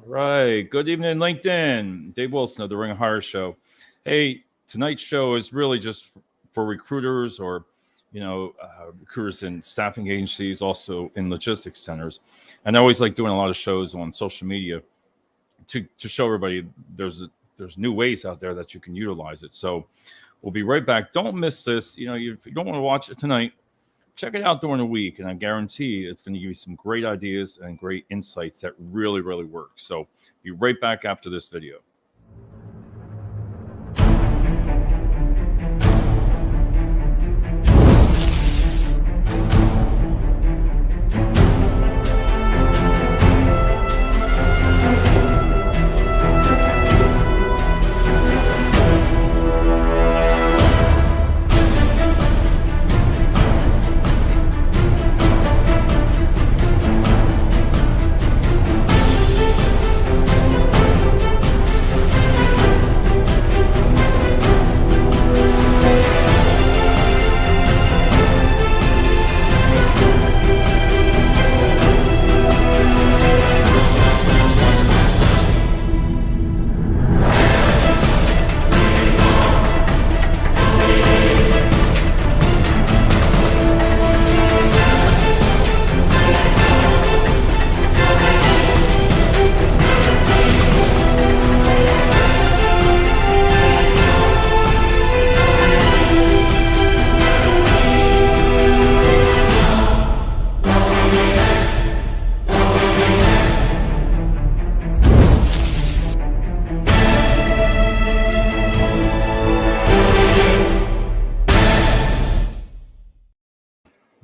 Right. Good evening, LinkedIn. Dave Wilson of the Ring of Hire Show. Hey, tonight's show is really just for recruiters or, recruiters in staffing agencies, also in logistics centers. And I always like doing a lot of shows on social media to show everybody there's new ways out there that you can utilize it. So we'll be right back. Don't miss this. If you don't want to watch it tonight, check it out during the week, and I guarantee it's going to give you some great ideas and great insights that really, really work. So be right back after this video.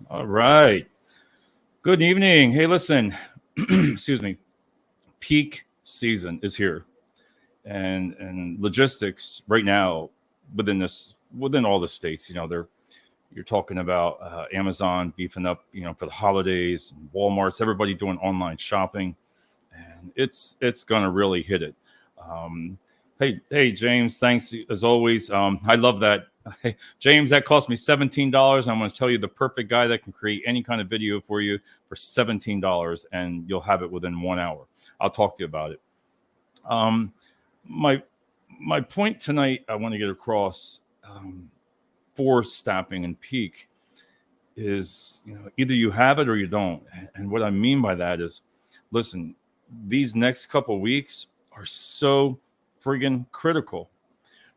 All right. Good evening. Hey, listen, excuse me. Peak season is here, and logistics right now within all the states. You're talking about Amazon beefing up, for the holidays, Walmart's, everybody doing online shopping, and it's gonna really hit it. Um, hey, James, thanks as always. I love that. Hey, James, that cost me $17. I'm going to tell you the perfect guy that can create any kind of video for you for $17, and you'll have it within 1 hour. I'll talk to you about it. My point tonight, I want to get across for staffing and peak is, either you have it or you don't. And what I mean by that is, listen, these next couple of weeks are so friggin' critical.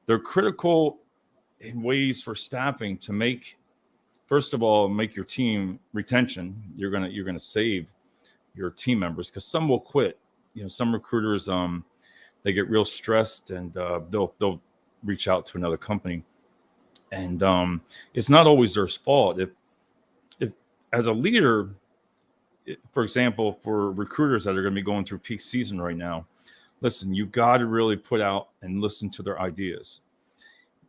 They're critical in ways for staffing to first of all, make your team retention. You're gonna save your team members, because some will quit. Some recruiters they get real stressed, and they'll reach out to another company, and it's not always their fault. If as a leader, for example, for recruiters that are going to be going through peak season right now, listen, you got to really put out and listen to their ideas.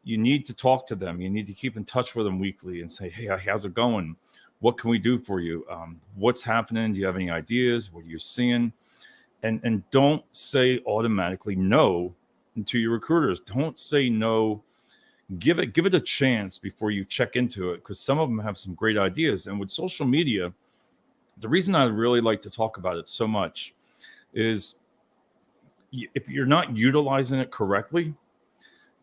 You need to talk to them. You need to keep in touch with them weekly and say, hey, how's it going? What can we do for you? What's happening? Do you have any ideas? What are you seeing? And don't say automatically no to your recruiters. Don't say no. Give it a chance before you check into it, because some of them have some great ideas. And with social media, the reason I really like to talk about it so much is if you're not utilizing it correctly,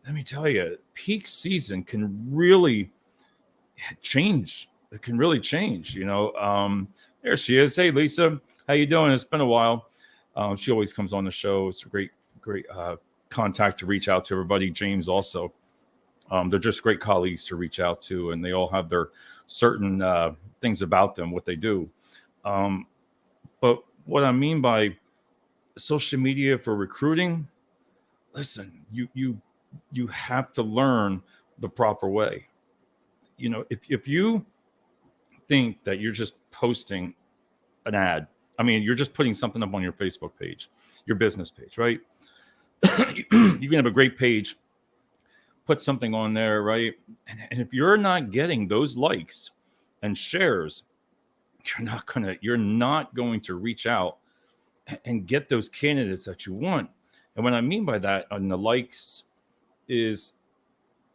let me tell you, peak season can really change. It can really change. There she is. Hey, Lisa, how you doing? It's been a while. She always comes on the show. It's a great contact to reach out to everybody. James also. They're just great colleagues to reach out to, and they all have their certain things about them, what they do. But what I mean by social media for recruiting, listen, you have to learn the proper way. If you think that you're just posting an ad, you're just putting something up on your Facebook page, your business page, right? You can have a great page, put something on there, right? And if you're not getting those likes and shares, you're not going to reach out and get those candidates that you want. And what I mean by that on the likes is,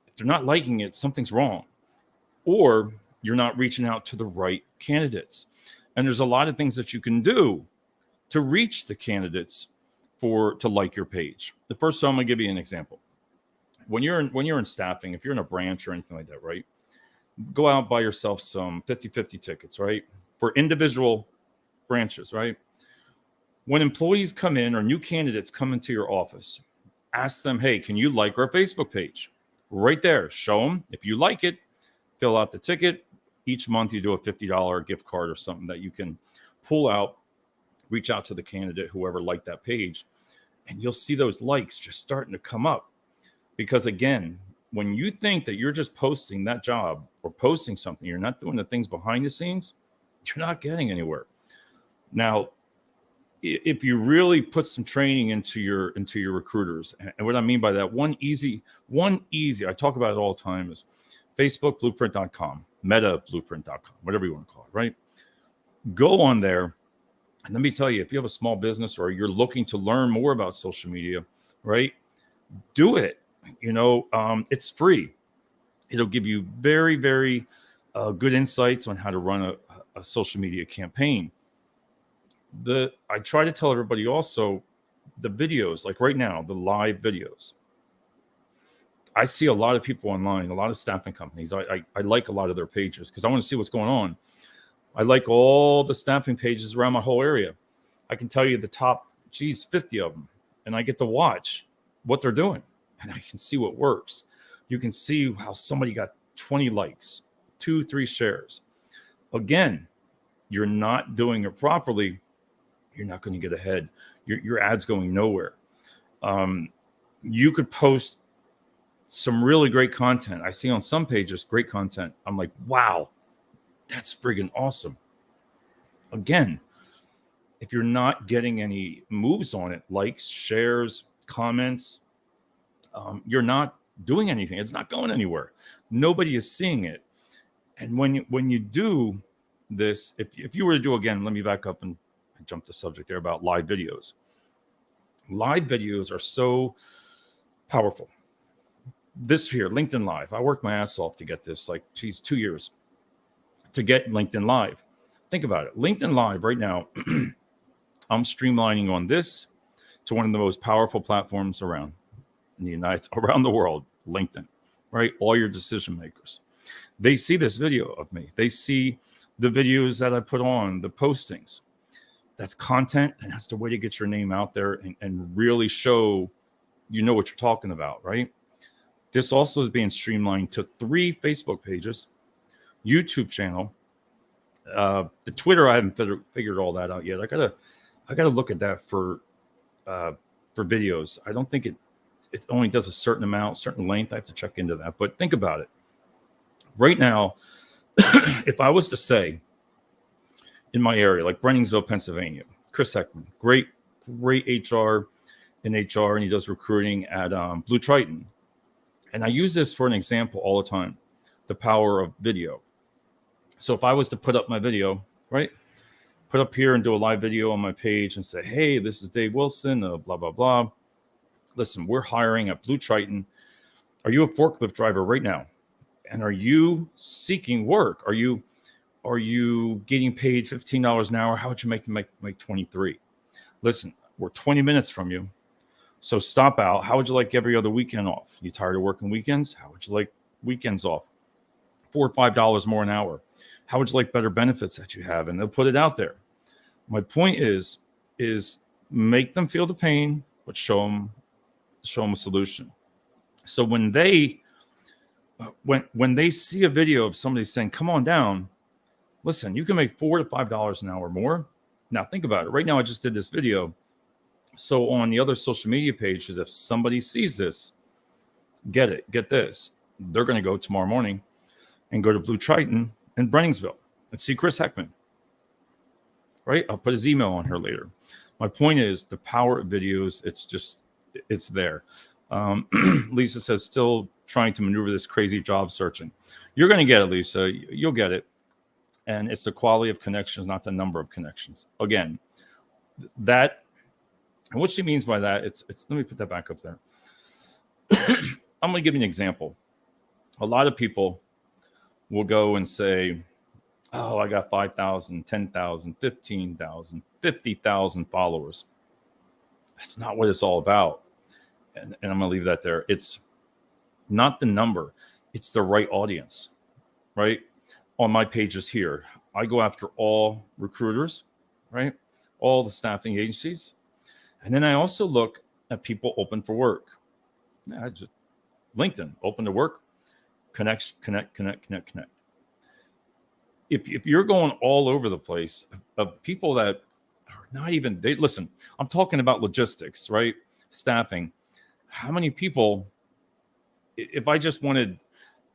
if they're not liking it, something's wrong, or you're not reaching out to the right candidates. And there's a lot of things that you can do to reach the candidates to like your page. The first, so I'm gonna give you an example. When you're in staffing, if you're in a branch or anything like that, right? Go out, buy yourself some 50-50 tickets, right? For individual branches, right? When employees come in or new candidates come into your office, ask them, hey, can you like our Facebook page? Right there, show them. If you like it, fill out the ticket. Each month you do a $50 gift card or something that you can pull out, reach out to the candidate, whoever liked that page, and you'll see those likes just starting to come up. Because again, when you think that you're just posting that job or posting something, you're not doing the things behind the scenes, you're not getting anywhere. Now, if you really put some training into your recruiters, and what I mean by that, one easy, I talk about it all the time, is facebookblueprint.com, metablueprint.com, whatever you want to call it, right? Go on there, and let me tell you, if you have a small business or you're looking to learn more about social media, right, do it. It's free. It'll give you very, very good insights on how to run a social media campaign. I try to tell everybody also, the videos, like right now, the live videos. I see a lot of people online, a lot of staffing companies. I like a lot of their pages because I want to see what's going on. I like all the staffing pages around my whole area. I can tell you the top, 50 of them. And I get to watch what they're doing. And I can see what works. You can see how somebody got 20 likes, 2-3 shares. Again, you're not doing it properly. You're not going to get ahead. Your ad's going nowhere. You could post some really great content. I see on some pages great content. I'm like, wow, that's friggin' awesome. Again, if you're not getting any moves on it, likes, shares, comments, you're not doing anything. It's not going anywhere. Nobody is seeing it. And when you do this, if you were to do, again, let me back up and jump the subject there about live videos. Live videos are so powerful. This here, LinkedIn Live, I worked my ass off to get this, 2 years to get LinkedIn Live. Think about it. LinkedIn Live right now, I'm streamlining on this to one of the most powerful platforms around around the world, LinkedIn, right? All your decision makers, they see this video of me. They see the videos that I put on, the postings. That's content, and that's the way to get your name out there and really show what you're talking about, right? This also is being streamlined to 3 Facebook pages, YouTube channel, the Twitter. I haven't figured all that out yet. I gotta look at that for videos. I don't think it only does a certain amount, certain length. I have to check into that. But think about it. Right now, if I was to say in my area, like Brenningsville, Pennsylvania, Chris Heckman, great HR in HR, and he does recruiting at Blue Triton. And I use this for an example all the time, the power of video. So if I was to put up my video, right, put up here and do a live video on my page and say, hey, this is Dave Wilson, blah, blah, blah. Listen, we're hiring at Blue Triton. Are you a forklift driver right now? And are you seeking work? Are you getting paid $15 an hour? How would you make 23? Listen, we're 20 minutes from you. So stop out. How would you like every other weekend off? You tired of working weekends? How would you like weekends off? $4 or $5 more an hour. How would you like better benefits that you have? And they'll put it out there. My point is make them feel the pain, but show them a solution. So when they see a video of somebody saying, come on down, listen, you can make $4 to $5 an hour more. Now think about it. Right now, I just did this video. So on the other social media pages, if somebody sees this, get this, they're going to go tomorrow morning and go to Blue Triton in Brenningsville and see Chris Heckman, right? I'll put his email on here later. My point is the power of videos. It's there. Lisa says, still trying to maneuver this crazy job searching. You're going to get it, Lisa. You'll get it. And it's the quality of connections, not the number of connections. Again, that, and what she means by that, it's let me put that back up there. I'm going to give you an example. A lot of people will go and say, oh, I got 5,000, 10,000, 15,000, 50,000 followers. That's not what it's all about. And I'm going to leave that there. It's not the number, it's the right audience, right? On my pages here, I go after all recruiters, right? All the staffing agencies. And then I also look at people open for work. Yeah, just LinkedIn, open to work, connect. If you're going all over the place of people that are not even, they listen, I'm talking about logistics, right? Staffing. How many people, if I just wanted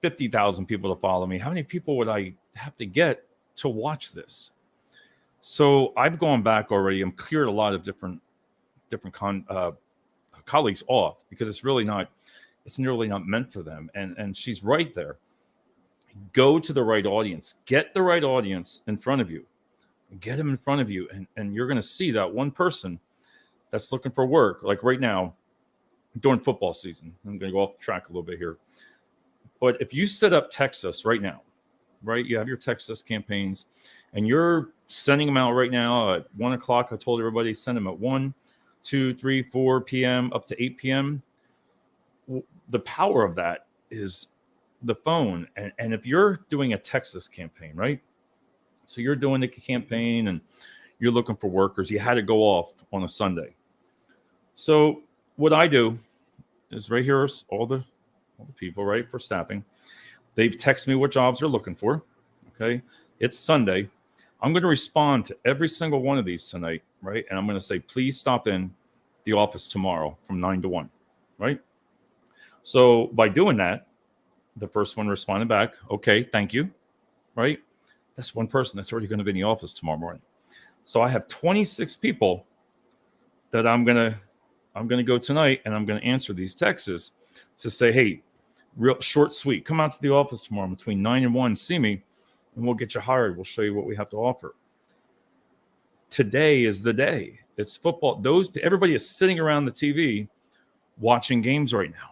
50,000 people to follow me, how many people would I have to get to watch this? So I've gone back already. I'm cleared a lot of different colleagues off because it's really not meant for them. And she's right there. Go to the right audience. Get the right audience in front of you. Get them in front of you, and you're going to see that one person that's looking for work. Like right now, during football season, I'm going to go off track a little bit here. But if you set up Texas right now, right, you have your Texas campaigns, and you're sending them out right now at 1 o'clock. I told everybody send them at 1, 2, 3, 4 p.m. up to 8 p.m. The power of that is the phone. And if you're doing a Texas campaign, right? So you're doing the campaign and you're looking for workers. You had to go off on a Sunday. So what I do is right here is all the people, right, for staffing. They've texted me what jobs they're looking for. Okay. It's Sunday. I'm going to respond to every single one of these tonight, right? And I'm going to say, please stop in the office tomorrow from 9 to 1, right? So by doing that, the first one responded back, okay, thank you, right? That's one person that's already going to be in the office tomorrow morning. So I have 26 people that I'm going to go tonight, and I'm going to answer these texts to say, hey, real short, sweet, come out to the office tomorrow between 9 and 1, see me, and we'll get you hired. We'll show you what we have to offer. Today is the day. It's football. Everybody is sitting around the TV watching games right now.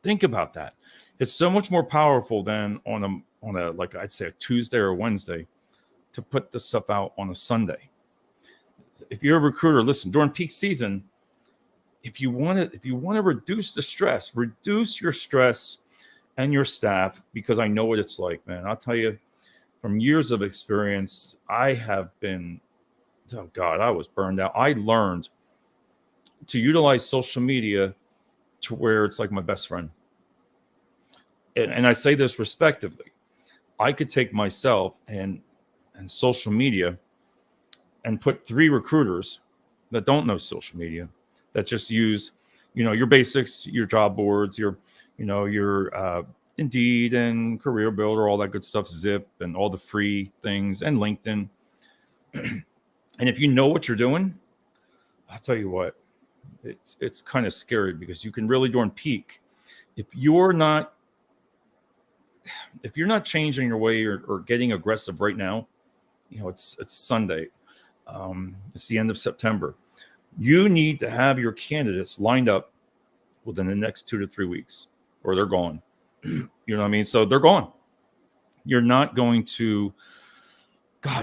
Think about that. It's so much more powerful than on a like I'd say a Tuesday or a Wednesday to put this stuff out on a Sunday. If you're a recruiter, listen, during peak season, if you want to reduce the stress, reduce your stress and your staff, because I know what it's like, man. I'll tell you from years of experience, I was burned out. I learned to utilize social media to where it's like my best friend. And I say this respectively. I could take myself and social media and put 3 recruiters that don't know social media, that just use, your basics, your job boards, your Indeed and Career Builder, all that good stuff, Zip and all the free things, and LinkedIn. And if you know what you're doing, I'll tell you what, it's kind of scary because you can really, during peak, if you're not changing your way or getting aggressive right now, it's Sunday. It's the end of September. You need to have your candidates lined up within the next 2 to 3 weeks, or they're gone. You know what I mean? So they're gone. You're not going to,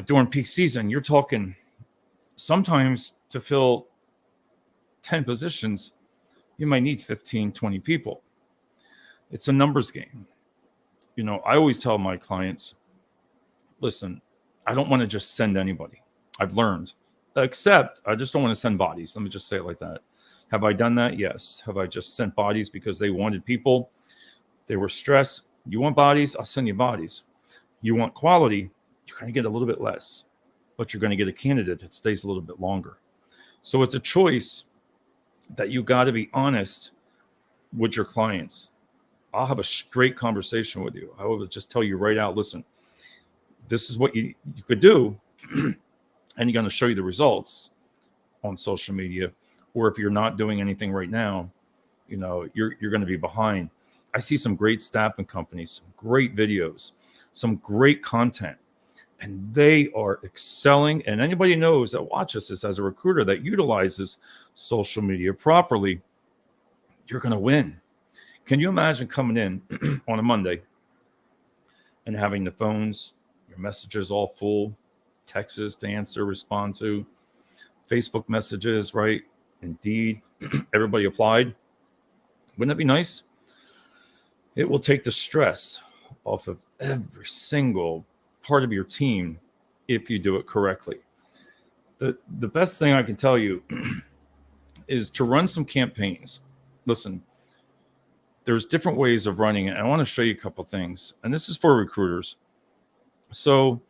during peak season, you're talking sometimes to fill 10 positions, you might need 15, 20 people. It's a numbers game. I always tell my clients, listen, I don't want to just send anybody. I've learned, except I just don't want to send bodies. Let me just say it like that. Have I done that? Yes. Have I just sent bodies because they wanted people? They were stressed. You want bodies? I'll send you bodies. You want quality? You're going to get a little bit less, but you're going to get a candidate that stays a little bit longer. So it's a choice that you got to be honest with your clients. I'll have a straight conversation with you. I will just tell you right out, listen, this is what you could do, and you're going to show you the results on social media. Or if you're not doing anything right now, you're going to be behind. I see some great staffing companies, some great videos, some great content, and they are excelling. And anybody knows that watches this as a recruiter that utilizes social media properly, you're going to win. Can you imagine coming in on a Monday and having the phones, your messages all full, texts to answer, respond to, Facebook messages, right? Indeed, everybody applied. Wouldn't that be nice? It will take the stress off of every single part of your team if you do it correctly. The best thing I can tell you is to run some campaigns. Listen, there's different ways of running it. I want to show you a couple things, and this is for recruiters. So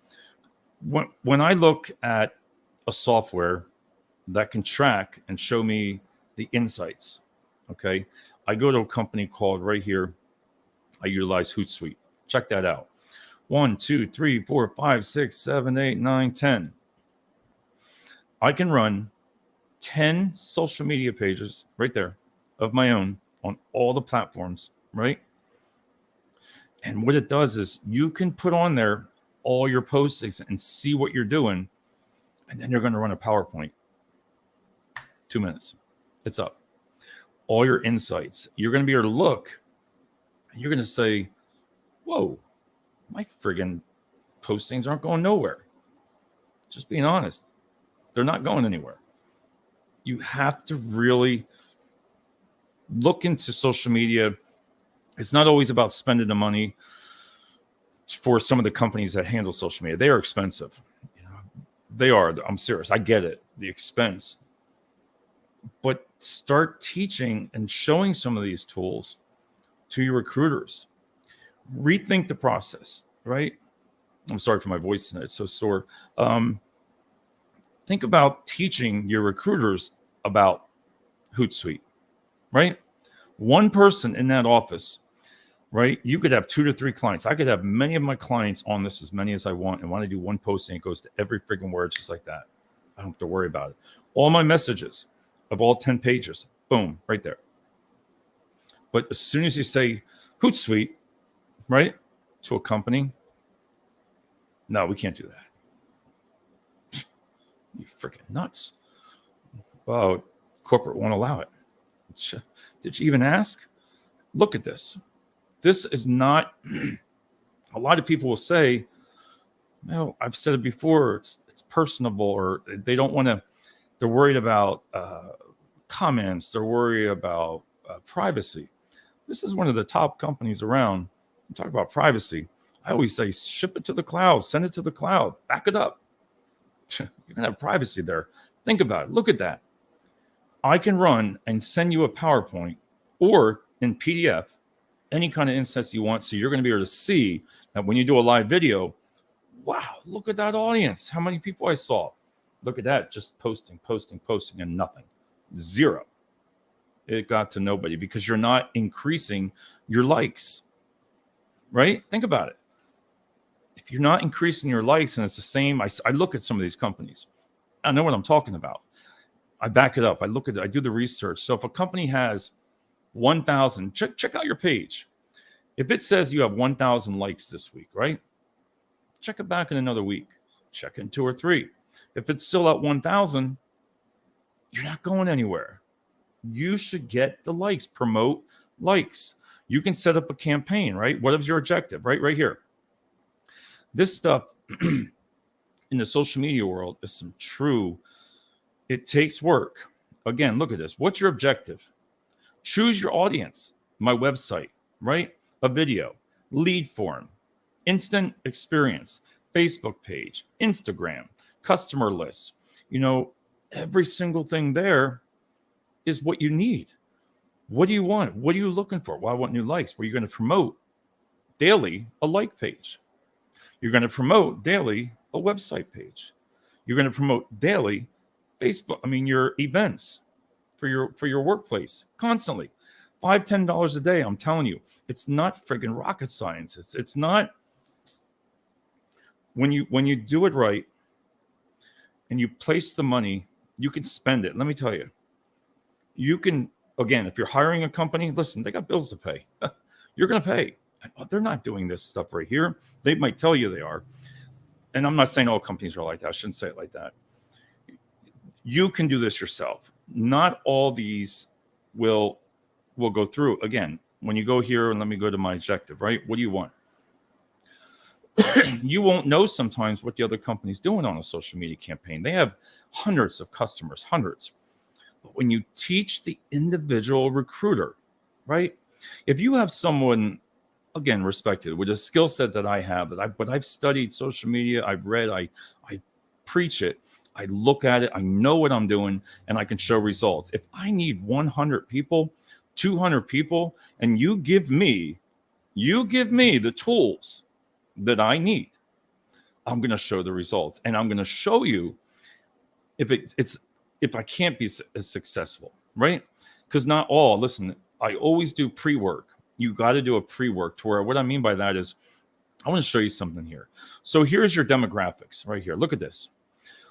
when I look at a software that can track and show me the insights, okay, I go to a company called right here. I utilize Hootsuite. Check that out. 1, 2, 3, 4, 5, 6, 7, 8, 9, 10. I can run 10 social media pages right there of my own on all the platforms, right? And what it does is you can put on there all your postings and see what you're doing. And then you're going to run a PowerPoint. 2 minutes. It's up. All your insights. You're going to be able to look and you're going to say, whoa, my friggin' postings aren't going nowhere. Just being honest. They're not going anywhere. You have to really look into social media. It's not always about spending the money for some of the companies that handle social media. They are expensive. They are. I'm serious. I get it. The expense. But start teaching and showing some of these tools to your recruiters. Rethink the process, right? I'm sorry for my voice tonight. It's so sore. Think about teaching your recruiters about Hootsuite, right? One person in that office, right? You could have 2 to 3 clients. I could have many of my clients on this, as many as I want. And when I do one posting, it goes to every freaking word just like that. I don't have to worry about it. All my messages of all 10 pages, boom, right there. But as soon as you say Hootsuite, right, to a company, no, we can't do that. You freaking nuts. Well, corporate won't allow it. Did you even ask? Look at this. This is not, a lot of people will say, no, I've said it before, it's personable, or they don't want to, they're worried about comments, they're worried about privacy. This is one of the top companies around. Talk about privacy. I always say, ship it to the cloud, send it to the cloud, back it up. You're going to have privacy there. Think about it. Look at that. I can run and send you a PowerPoint or in PDF, any kind of insights you want. So you're going to be able to see that when you do a live video, wow, look at that audience. How many people I saw. Look at that. Just posting, and nothing. Zero. It got to nobody because you're not increasing your likes, right? Think about it. If you're not increasing your likes and it's the same, I look at some of these companies. I know what I'm talking about. I back it up. I look at it. I do the research. So if a company has 1,000, check out your page. If it says you have 1,000 likes this week, right? Check it back in another week. Check in 2 or 3. If it's still at 1,000, you're not going anywhere. You should get the likes. Promote likes. You can set up a campaign, right? What is your objective? Right here. This stuff in the social media world is some true, it takes work. Again, look at this. What's your objective? Choose your audience. My website, right? A video, lead form, instant experience, Facebook page, Instagram, customer lists. Every single thing there is what you need. What do you want? What are you looking for? Well, I want new likes. Well, you're going to promote daily a like page. You're going to promote daily a website page. You're going to promote daily your events for your workplace constantly. $5, $10 a day. I'm telling you, it's not friggin' rocket science. It's not. When you do it right and you place the money, you can spend it. Let me tell you, you can, again, if you're hiring a company, listen, they got bills to pay. You're going to pay. They're not doing this stuff right here. They might tell you they are. And I'm not saying all companies are like that. I shouldn't say it like that. You can do this yourself. Not all these will go through. Again, when you go here, and let me go to my objective, right? What do you want? You won't know sometimes what the other company's doing on a social media campaign. They have hundreds of customers, hundreds. But when you teach the individual recruiter, right? If you have someone, again, respected with a skill set that I have, but I've studied social media, I've read, I preach it, I look at it, I know what I'm doing, and I can show results. If I need 100 people, 200 people, and you give me the tools that I need, I'm going to show the results, and I'm going to show you if I can't be as successful, right? Because not all. Listen, I always do pre-work. You got to do a pre-work to where what I mean by that is I want to show you something here. So here's your demographics right here. Look at this.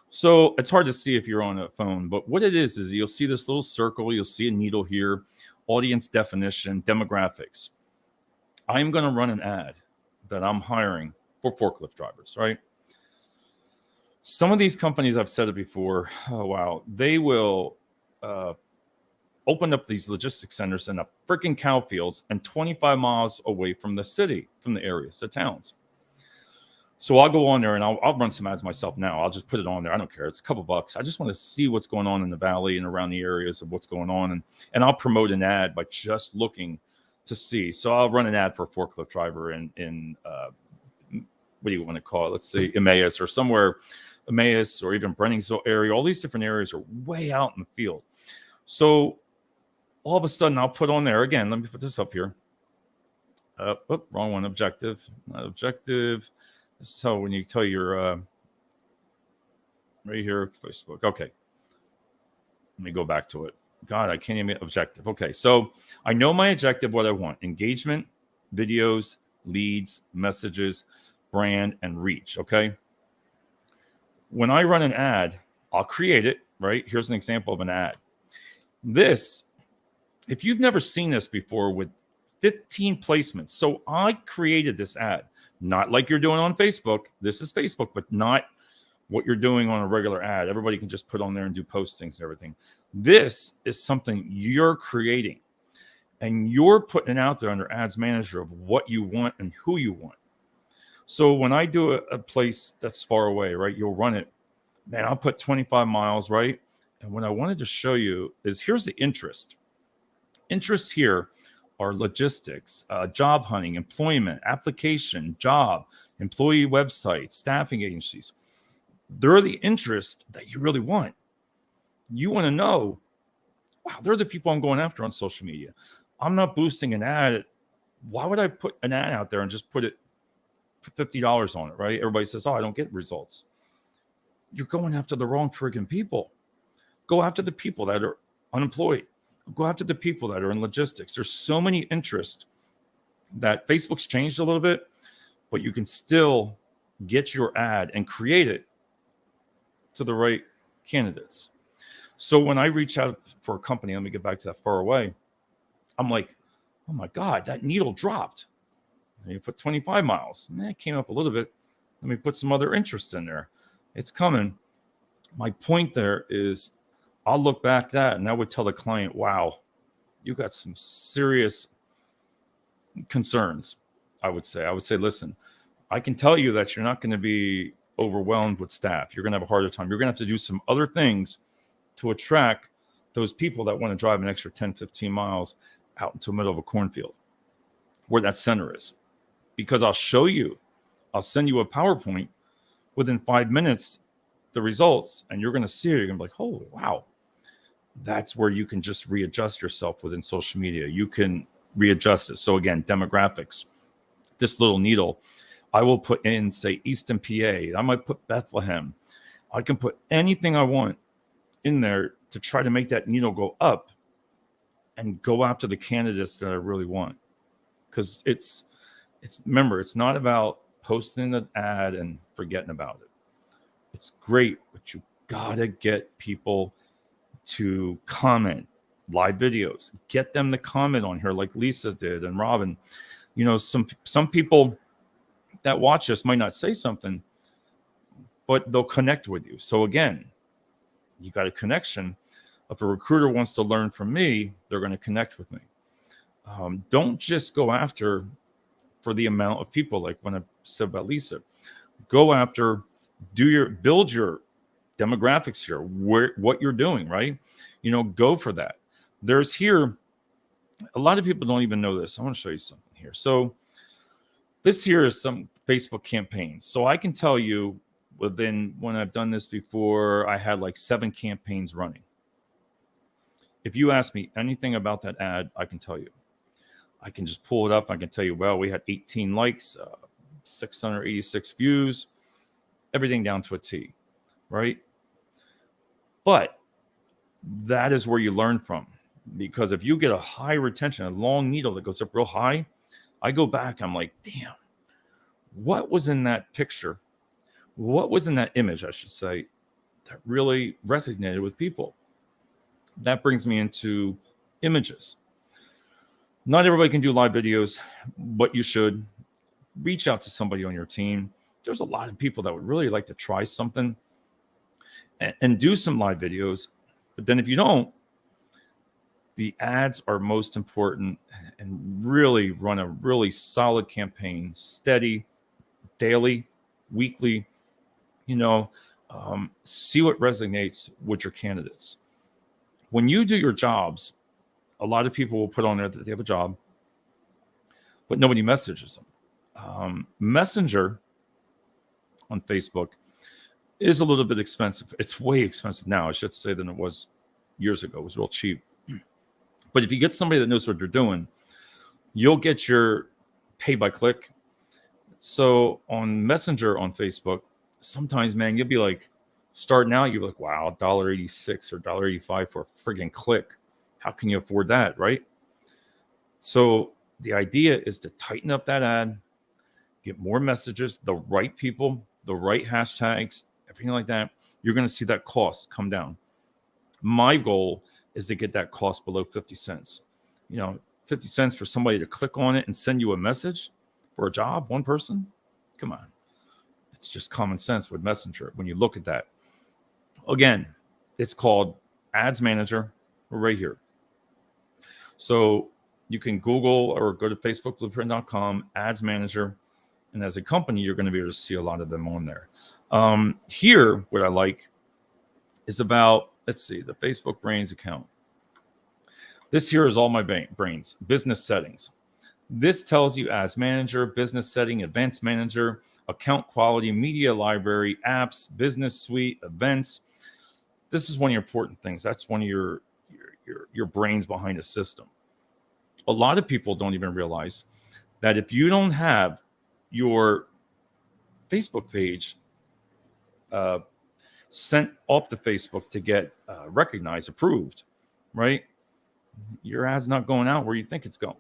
So it's hard to see if you're on a phone, but what it is you'll see this little circle. You'll see a needle here, audience definition, demographics. I'm going to run an ad that I'm hiring for forklift drivers, right? Some of these companies, I've said it before, oh, wow, they will open up these logistics centers in a freaking cow fields and 25 miles away from the city, from the areas, the towns. So I'll go on there and I'll run some ads myself now. I'll just put it on there. I don't care. It's a couple bucks. I just want to see what's going on in the valley and around the areas of what's going on. And I'll promote an ad by just looking to see. So I'll run an ad for a forklift driver in what do you want to call it? Let's say Emmaus or somewhere, Emmaus or even Brenningsville area. All these different areas are way out in the field. So all of a sudden I'll put on there, again, let me put this up here. Wrong one, objective, not objective. This is how when you tell your, right here, Facebook. Okay. Let me go back to it. God, I can't even objective. Okay. So I know my objective, what I want: engagement, videos, leads, messages, brand, and reach. Okay. When I run an ad, I'll create it, right? Here's an example of an ad. This, if you've never seen this before, with 15 placements. So I created this ad, not like you're doing on Facebook. This is Facebook, but not what you're doing on a regular ad. Everybody can just put on there and do postings and everything. This is something you're creating, and you're putting it out there under Ads Manager of what you want and who you want. So when I do a place that's far away, right, you'll run it. Man, I'll put 25 miles, right? And what I wanted to show you is here's the interest. Interests here are logistics, job hunting, employment, application, job, employee websites, staffing agencies. They're the interest that you really want. You want to know, wow, they're the people I'm going after on social media. I'm not boosting an ad. Why would I put an ad out there and just put $50 on it, right? Everybody says, oh, I don't get results. You're going after the wrong friggin' people. Go after the people that are unemployed. Go after the people that are in logistics. There's so many interests that Facebook's changed a little bit, but you can still get your ad and create it to the right candidates. So when I reach out for a company, let me get back to that far away. I'm like, oh my God, that needle dropped. And you put 25 miles. It came up a little bit. Let me put some other interest in there. It's coming. My point there is I'll look back at that and I would tell the client, wow, you got some serious concerns. I would say, listen, I can tell you that you're not going to be overwhelmed with staff. You're going to have a harder time. You're going to have to do some other things to attract those people that want to drive an extra 10, 15 miles out into the middle of a cornfield where that center is. Because I'll show you, I'll send you a PowerPoint within 5 minutes, the results, and you're going to see it. You're going to be like, holy, wow. That's where you can just readjust yourself within social media. You can readjust it. So again, demographics, this little needle, I will put in, say, Easton, PA. I might put Bethlehem. I can put anything I want in there to try to make that needle go up and go after the candidates that I really want. Because it's remember, it's not about posting an ad and forgetting about it. It's great, but you gotta get people to comment, live videos, get them to comment on here like Lisa did and Robin. You know, some people that watch us might not say something, but they'll connect with you. So again, you got a connection. If a recruiter wants to learn from me, they're going to connect with me. Don't just go after for the amount of people, like when I said about Lisa. Go after, build your demographics here, what you're doing, right? Go for that. There's here, a lot of people don't even know this. I want to show you something here. So this here is some Facebook campaigns. So I can tell you when I've done this before, I had like 7 campaigns running. If you ask me anything about that ad, I can tell you. I can just pull it up. I can tell you, well, we had 18 likes, 686 views, everything down to a T, right? But that is where you learn from. Because if you get a high retention, a long needle that goes up real high, I go back, I'm like, damn, what was in that picture? What was in that image, I should say, that really resonated with people? That brings me into images. Not everybody can do live videos, but you should reach out to somebody on your team. There's a lot of people that would really like to try something and do some live videos. But then if you don't, the ads are most important, and really run a really solid campaign, steady, daily, weekly, see what resonates with your candidates. When you do your jobs, a lot of people will put on there that they have a job, but nobody messages them. Messenger on Facebook is a little bit expensive. It's way expensive now, I should say, than it was years ago. It was real cheap. But if you get somebody that knows what they're doing, you'll get your pay by click. So on Messenger on Facebook, sometimes, man, you'll be like, starting out, you're like, wow, $1.86 or $1.85 for a friggin' click. How can you afford that, right? So the idea is to tighten up that ad, get more messages, the right people, the right hashtags, everything like that. You're going to see that cost come down. My goal is to get that cost below 50 cents. 50 cents for somebody to click on it and send you a message for a job, one person. Come on. It's just common sense with Messenger when you look at that. Again, it's called Ads Manager right here. So you can Google or go to facebookblueprint.com, Ads Manager. And as a company, you're going to be able to see a lot of them on there. Here, what I like is about, let's see, the Facebook Brains account. This here is all my brains, business settings. This tells you Ads Manager, business setting, Advanced Manager, account quality, media library, apps, business suite, events. This is one of your important things. That's one of your brains behind a system. A lot of people don't even realize that if you don't have your Facebook page sent off to Facebook to get recognized, approved, right? Your ad's not going out where you think it's going,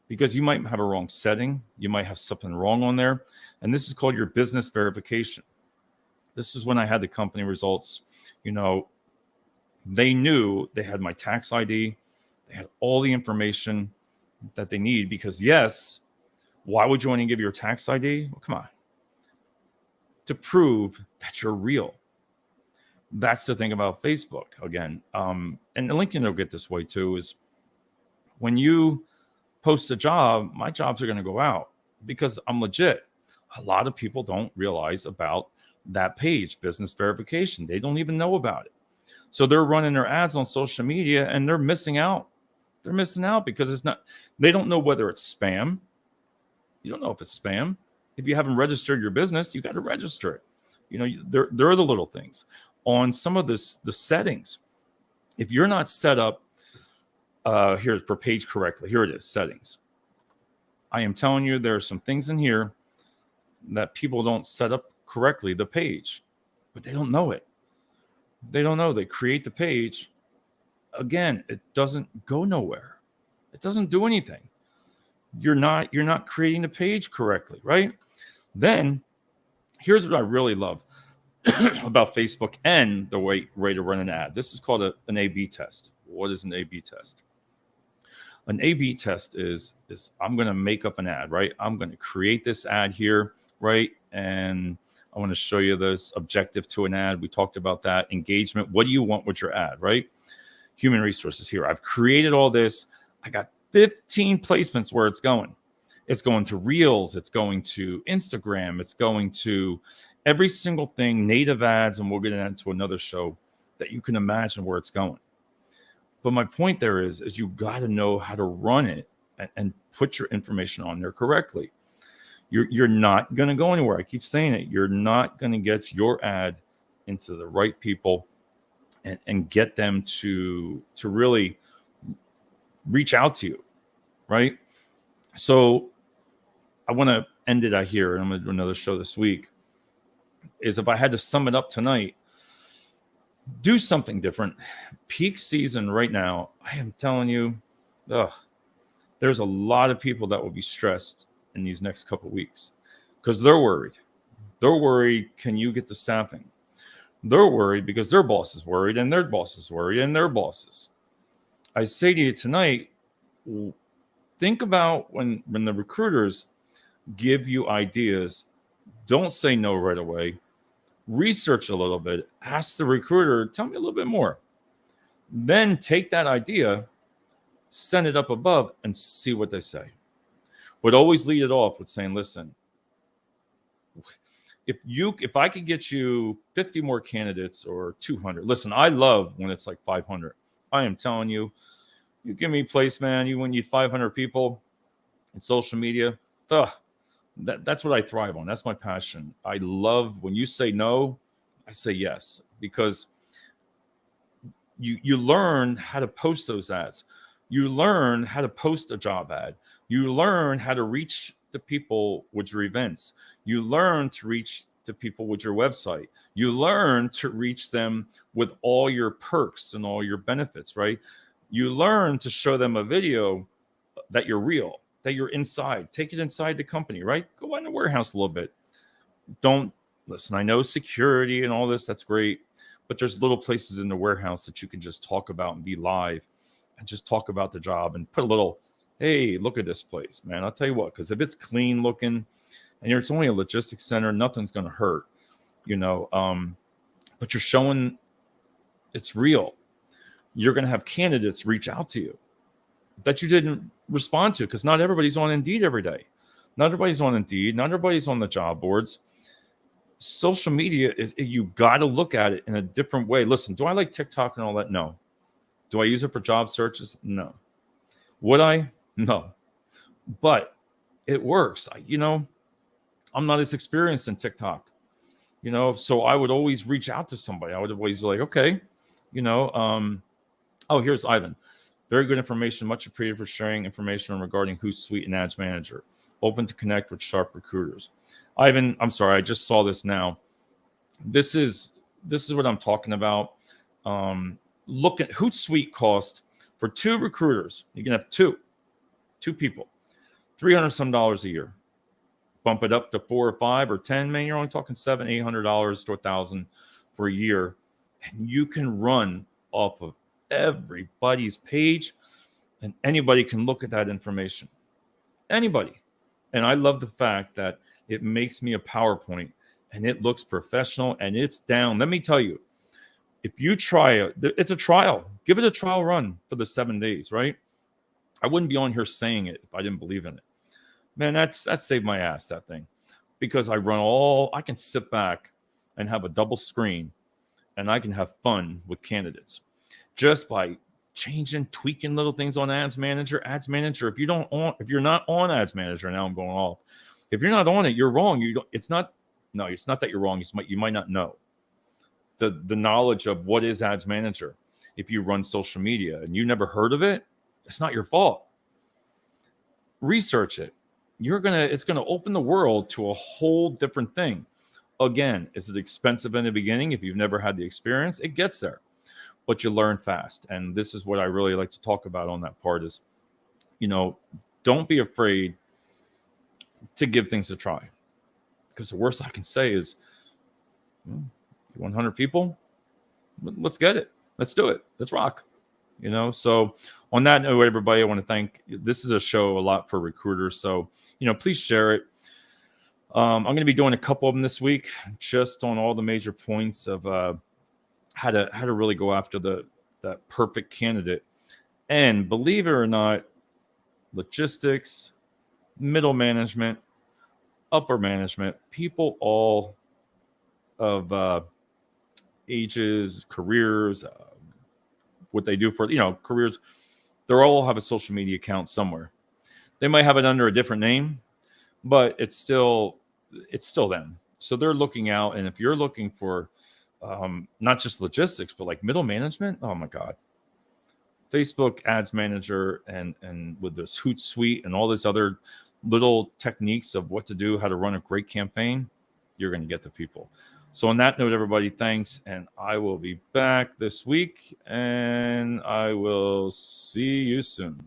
because you might have a wrong setting. You might have something wrong on there. And this is called your business verification. This is when I had the company results. They knew they had my tax ID. They had all the information that they need, because yes, why would you want to give your tax ID? Well, come on. To prove that you're real. That's the thing about Facebook, again. And LinkedIn will get this way too, is when you post a job, my jobs are going to go out because I'm legit. A lot of people don't realize about that page, business verification. They don't even know about it. So they're running their ads on social media and they're missing out. They're missing out because they don't know whether it's spam. You don't know if it's spam. If you haven't registered your business, you got to register it. There are the little things. On some of the settings, if you're not set up here for page correctly, here it is, settings. I am telling you, there are some things in here that people don't set up correctly, the page, but they don't know it. They don't know. They create the page. Again, it doesn't go nowhere. It doesn't do anything. You're not creating the page correctly, right? Then here's what I really love about Facebook and the way to run an ad. This is called an A/B test. What is an A/B test? An A/B test is I'm going to make up an ad, right? I'm going to create this ad here, right? And I want to show you this objective to an ad. We talked about that. Engagement. What do you want with your ad, right? Human resources here. I've created all this. I got 15 placements where it's going. It's going to Reels. It's going to Instagram. It's going to every single thing, native ads, and we'll get into another show that you can imagine where it's going. But my point there is you got to know how to run it and put your information on there correctly. You're not going to go anywhere. I keep saying it. You're not going to get your ad into the right people and get them to really reach out to you, right? So I want to end it out here, and I'm going to do another show this week, is if I had to sum it up tonight, do something different. Peak season right now, I am telling you, there's a lot of people that will be stressed in these next couple of weeks because they're worried. They're worried, can you get the staffing? They're worried because their boss is worried, and their boss is worried, and their bosses. I say to you tonight, think about when the recruiters give you ideas, don't say no right away. Research a little bit. Ask the recruiter, tell me a little bit more. Then take that idea, send it up above, and see what they say. But always lead it off with saying, listen, if I could get you 50 more candidates or 200, listen, I love when it's like 500. I am telling you, you give me place, man, when you need 500 people in social media, that's what I thrive on. That's my passion. I love when you say no, I say yes, because you learn how to post those ads. You learn how to post a job ad. You learn how to reach the people with your events. You learn to reach the people with your website. You learn to reach them with all your perks and all your benefits, right? You learn to show them a video that you're real, that you're inside. Take it inside the company, right? Go in the warehouse a little bit. Don't listen. I know security and all this, that's great. But there's little places in the warehouse that you can just talk about and be live and just talk about the job and put a little, hey, look at this place, man. I'll tell you what, because if it's clean looking and it's only a logistics center, nothing's going to hurt, but you're showing it's real. You're going to have candidates reach out to you that you didn't respond to, because not everybody's on Indeed every day. Not everybody's on Indeed. Not everybody's on the job boards. Social media you got to look at it in a different way. Listen, do I like TikTok and all that? No. Do I use it for job searches? No. Would I? No. But it works. I'm not as experienced in TikTok, so I would always reach out to somebody. I would always be like, okay, here's Ivan. Very good information. Much appreciated for sharing information regarding Hootsuite and Ads Manager. Open to connect with sharp recruiters. Ivan, I'm sorry, I just saw this now. This is what I'm talking about. Look at Hootsuite cost for 2 recruiters. You can have two people, $300 some a year. Bump it up to 4 or 5 or 10, man. You're only talking $700-800 to $1,000 for a year, and you can run off of everybody's page, and anybody can look at that information. Anybody. And I love the fact that it makes me a PowerPoint and it looks professional and it's down. Let me tell you, if you try it, it's a trial. Give it a trial run for the 7 days, right? I wouldn't be on here saying it if I didn't believe in it. Man, that saved my ass, that thing. Because I can sit back and have a double screen and I can have fun with candidates just by tweaking little things on Ads Manager. Ads Manager, if you're not on Ads Manager, now I'm going off. If you're not on it, you're wrong. It's not that you're wrong. You might not know the knowledge of what is Ads Manager. If you run social media and you never heard of it, it's not your fault. Research it. It's gonna open the world to a whole different thing. Again, is it expensive in the beginning? If you've never had the experience, it gets there, but you learn fast. And this is what I really like to talk about on that part is, don't be afraid to give things a try. Because the worst I can say is, 100 people, let's get it. Let's do it. Let's rock. So on that note, everybody, I want to thank, this is a show a lot for recruiters. So, please share it. I'm going to be doing a couple of them this week, just on all the major points of how to really go after that perfect candidate. And believe it or not, logistics, middle management, upper management, people all of ages, careers, what they do for, careers. They all have a social media account somewhere. They might have it under a different name, but it's still them. So they're looking out. And if you're looking for not just logistics, but like middle management, oh my God. Facebook Ads Manager and with this Hootsuite and all this other little techniques of what to do, how to run a great campaign, you're going to get the people. So on that note, everybody, thanks. And I will be back this week, and I will see you soon.